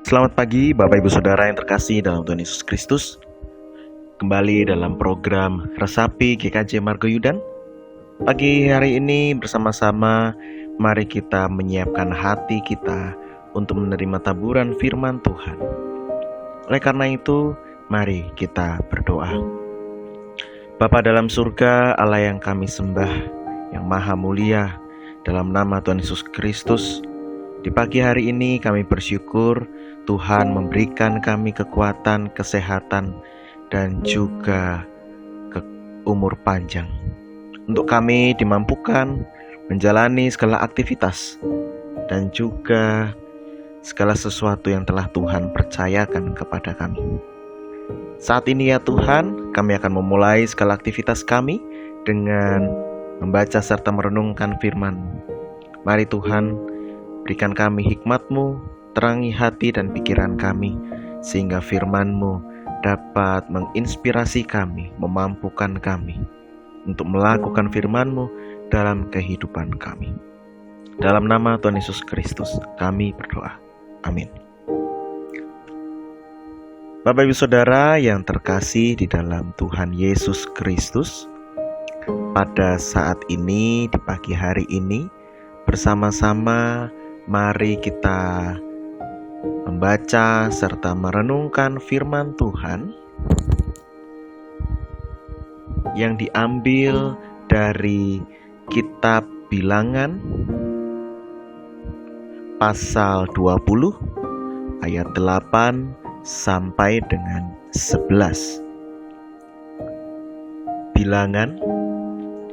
Selamat pagi Bapak Ibu Saudara yang terkasih dalam Tuhan Yesus Kristus. Kembali dalam program Resapi GKJ Margoyudan. Pagi hari ini bersama-sama mari kita menyiapkan hati kita untuk menerima taburan firman Tuhan. Oleh karena itu, mari kita berdoa. Bapa dalam surga, Allah yang kami sembah, yang maha mulia, dalam nama Tuhan Yesus Kristus, di pagi hari ini kami bersyukur Tuhan memberikan kami kekuatan, kesehatan, dan juga umur panjang untuk kami dimampukan menjalani segala aktivitas dan juga segala sesuatu yang telah Tuhan percayakan kepada kami. Saat ini ya Tuhan, kami akan memulai segala aktivitas kami dengan membaca serta merenungkan firman-Mu. Mari Tuhan, berikan kami hikmat-Mu, terangi hati dan pikiran kami, sehingga firman-Mu dapat menginspirasi kami, memampukan kami untuk melakukan firman-Mu dalam kehidupan kami. Dalam nama Tuhan Yesus Kristus, kami berdoa. Amin. Bapak Ibu Saudara yang terkasih di dalam Tuhan Yesus Kristus, pada saat ini, di pagi hari ini, bersama-sama mari kita membaca serta merenungkan firman Tuhan yang diambil dari kitab Bilangan pasal 20 ayat 8 sampai dengan 11. Bilangan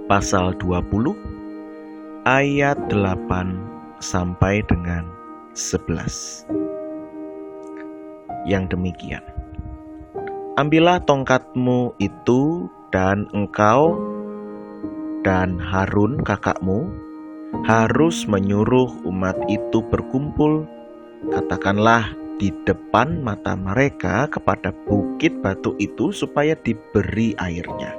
pasal 20 ayat 8 sampai dengan 11. Yang demikian: ambillah tongkatmu itu, dan engkau dan Harun kakakmu harus menyuruh umat itu berkumpul. Katakanlah di depan mata mereka kepada bukit batu itu supaya diberi airnya.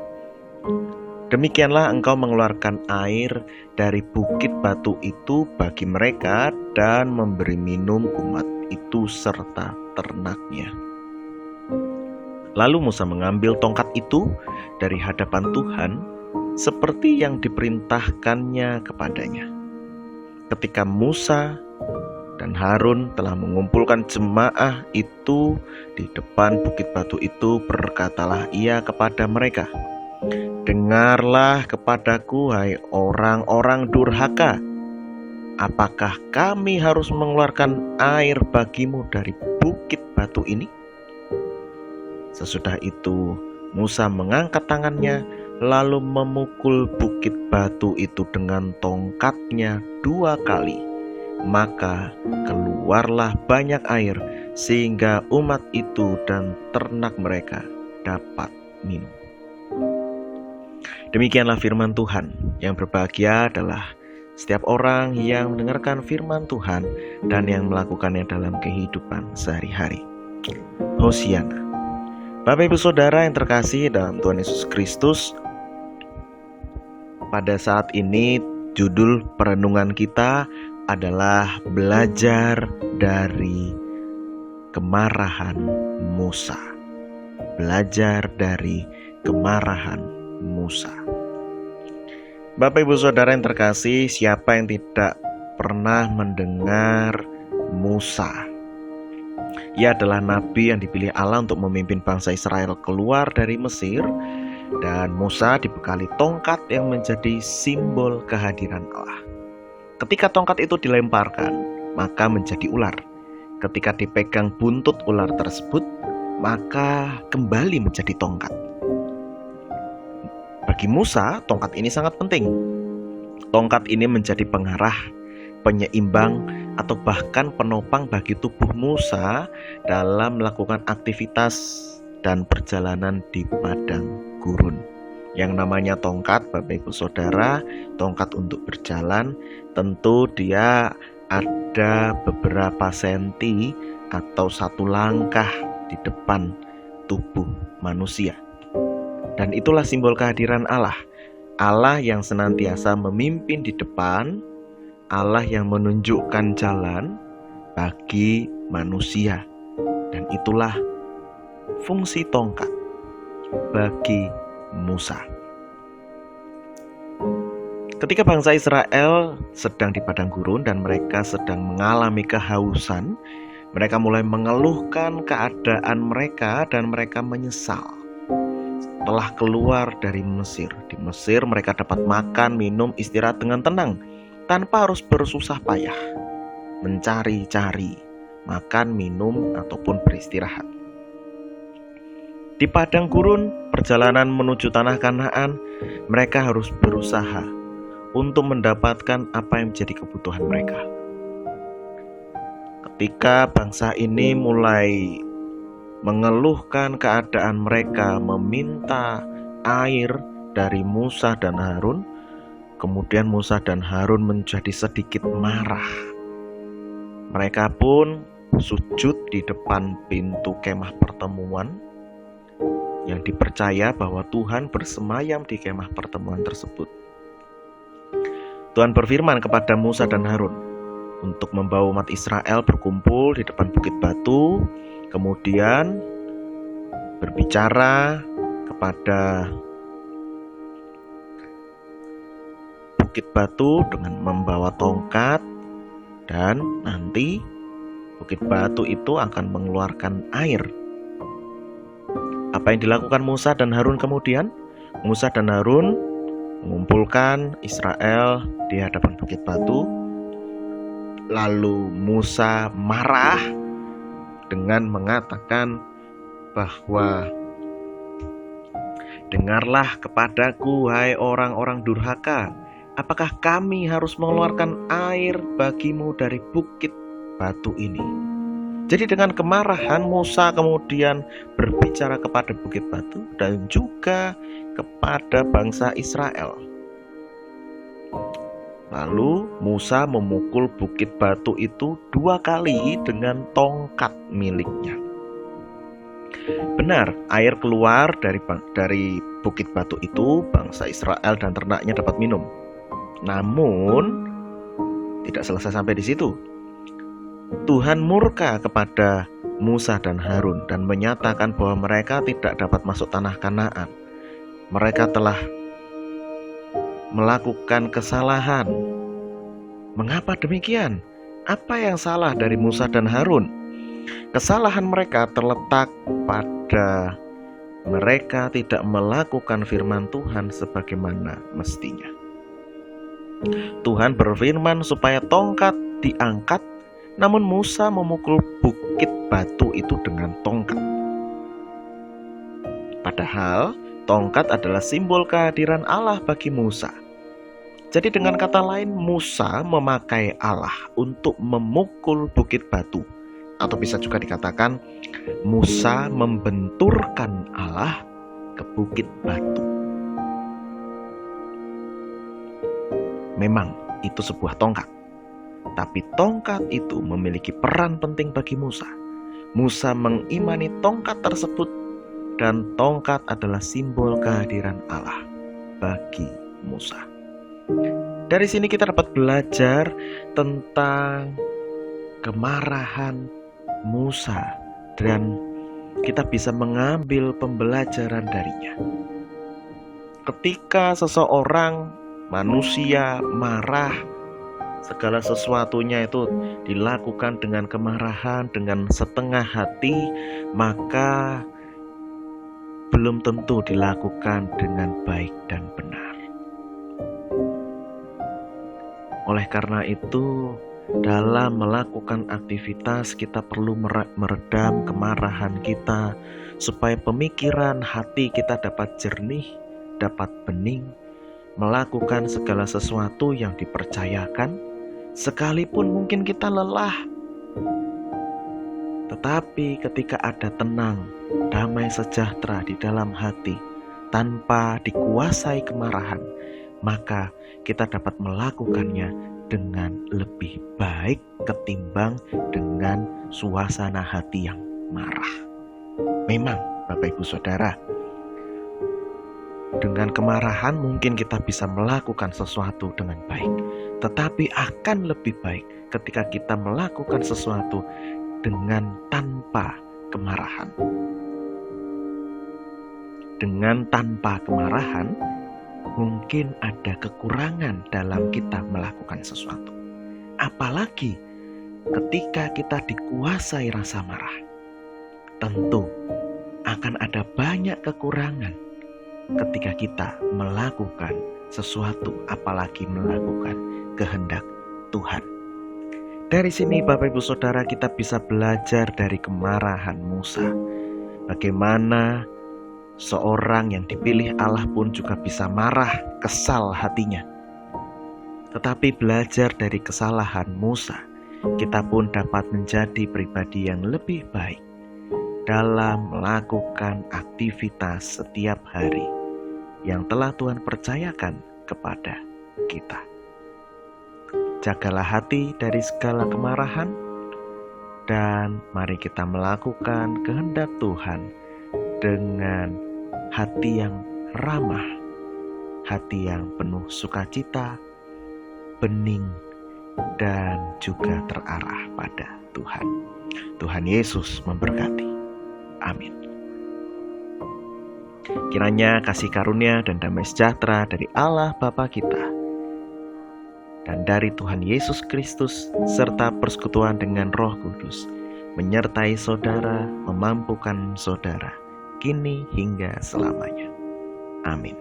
Demikianlah engkau mengeluarkan air dari bukit batu itu bagi mereka dan memberi minum umat itu serta ternaknya. Lalu Musa mengambil tongkat itu dari hadapan Tuhan seperti yang diperintahkannya kepadanya. Ketika Musa dan Harun telah mengumpulkan jemaah itu di depan bukit batu itu, berkatalah ia kepada mereka, dengarlah kepadaku, hai orang-orang durhaka. Apakah kami harus mengeluarkan air bagimu dari bukit batu ini? Sesudah itu Musa mengangkat tangannya, lalu memukul bukit batu itu dengan tongkatnya 2 kali. Maka keluarlah banyak air, sehingga umat itu dan ternak mereka dapat minum. Demikianlah firman Tuhan. Yang berbahagia adalah setiap orang yang mendengarkan firman Tuhan dan yang melakukannya dalam kehidupan sehari-hari. Hosiana. Bapak Ibu Saudara yang terkasih dalam Tuhan Yesus Kristus, pada saat ini judul perenungan kita adalah belajar dari kemarahan Musa. Belajar dari kemarahan Musa. Bapak Ibu Saudara yang terkasih, siapa yang tidak pernah mendengar Musa? Ia adalah nabi yang dipilih Allah untuk memimpin bangsa Israel keluar dari Mesir, dan Musa dibekali tongkat yang menjadi simbol kehadiran Allah. Ketika tongkat itu dilemparkan, maka menjadi ular. Ketika dipegang buntut ular tersebut, maka kembali menjadi tongkat. Bagi Musa, tongkat ini sangat penting. Tongkat ini menjadi pengarah, penyeimbang, atau bahkan penopang bagi tubuh Musa dalam melakukan aktivitas dan perjalanan di padang gurun. Yang namanya tongkat, Bapak Ibu Saudara, tongkat untuk berjalan, tentu dia ada beberapa senti atau 1 langkah di depan tubuh manusia. Dan itulah simbol kehadiran Allah. Allah yang senantiasa memimpin di depan, Allah yang menunjukkan jalan, bagi manusia. Dan itulah fungsi tongkat bagi Musa. Ketika bangsa Israel sedang di padang gurun dan mereka sedang mengalami kehausan, mereka mulai mengeluhkan keadaan mereka dan mereka menyesal. Setelah keluar dari Mesir, di Mesir mereka dapat makan, minum, istirahat dengan tenang tanpa harus bersusah payah mencari-cari makan, minum, ataupun beristirahat. Di padang gurun, perjalanan menuju tanah Kanaan, mereka harus berusaha untuk mendapatkan apa yang menjadi kebutuhan mereka. Ketika bangsa ini mulai mengeluhkan keadaan mereka, meminta air dari Musa dan Harun, kemudian Musa dan Harun menjadi sedikit marah. Mereka pun sujud di depan pintu kemah pertemuan yang dipercaya bahwa Tuhan bersemayam di kemah pertemuan tersebut. Tuhan berfirman kepada Musa dan Harun untuk membawa umat Israel berkumpul di depan bukit batu, kemudian berbicara kepada bukit batu dengan membawa tongkat, dan nanti bukit batu itu akan mengeluarkan air. Apa yang dilakukan Musa dan Harun kemudian? Musa dan Harun mengumpulkan Israel di hadapan bukit batu. Lalu Musa marah dengan mengatakan bahwa, "Dengarlah kepadaku, hai orang-orang durhaka. Apakah kami harus mengeluarkan air bagimu dari bukit batu ini?" Jadi dengan kemarahan Musa kemudian berbicara kepada bukit batu dan juga kepada bangsa Israel. Lalu Musa memukul bukit batu itu 2 kali dengan tongkat miliknya. Benar, air keluar dari bukit batu itu, bangsa Israel dan ternaknya dapat minum. Namun tidak selesai sampai di situ. Tuhan murka kepada Musa dan Harun dan menyatakan bahwa mereka tidak dapat masuk tanah Kanaan. Mereka telah melakukan kesalahan. Mengapa demikian? Apa yang salah dari Musa dan Harun? Kesalahan mereka terletak pada mereka tidak melakukan firman Tuhan sebagaimana mestinya. Tuhan berfirman supaya tongkat diangkat, namun Musa memukul bukit batu itu dengan tongkat. Padahal tongkat adalah simbol kehadiran Allah bagi Musa. Jadi dengan kata lain, Musa memakai Allah untuk memukul bukit batu. Atau bisa juga dikatakan Musa membenturkan Allah ke bukit batu. Memang itu sebuah tongkat, tapi tongkat itu memiliki peran penting bagi Musa. Musa mengimani tongkat tersebut, dan tongkat adalah simbol kehadiran Allah bagi Musa. Dari sini kita dapat belajar tentang kemarahan Musa, dan kita bisa mengambil pembelajaran darinya. Ketika seseorang manusia marah, segala sesuatunya itu dilakukan dengan kemarahan, dengan setengah hati, maka belum tentu dilakukan dengan baik dan benar. Oleh karena itu, dalam melakukan aktivitas kita perlu meredam kemarahan kita, supaya pemikiran hati kita dapat jernih, dapat bening, melakukan segala sesuatu yang dipercayakan, sekalipun mungkin kita lelah. Tetapi ketika ada tenang, damai sejahtera di dalam hati, tanpa dikuasai kemarahan, maka kita dapat melakukannya dengan lebih baik ketimbang dengan suasana hati yang marah. Memang Bapak Ibu Saudara, Dengan kemarahan mungkin kita bisa melakukan sesuatu dengan baik, tetapi akan lebih baik ketika kita melakukan sesuatu dengan tanpa kemarahan. Dengan tanpa kemarahan, mungkin ada kekurangan dalam kita melakukan sesuatu. Apalagi ketika kita dikuasai rasa marah, tentu akan ada banyak kekurangan ketika kita melakukan sesuatu, apalagi melakukan kehendak Tuhan. Dari sini Bapak Ibu Saudara, kita bisa belajar dari kemarahan Musa. Bagaimana seorang yang dipilih Allah pun juga bisa marah, kesal hatinya. Tetapi belajar dari kesalahan Musa, kita pun dapat menjadi pribadi yang lebih baik dalam melakukan aktivitas setiap hari yang telah Tuhan percayakan kepada kita. Jagalah hati dari segala kemarahan, dan mari kita melakukan kehendak Tuhan dengan hati yang ramah, hati yang penuh sukacita, bening, dan juga terarah pada Tuhan. Tuhan Yesus memberkati. Amin. Kiranya kasih karunia dan damai sejahtera dari Allah Bapa kita dan dari Tuhan Yesus Kristus serta persekutuan dengan Roh Kudus menyertai saudara, memampukan saudara kini hingga selamanya. Amin.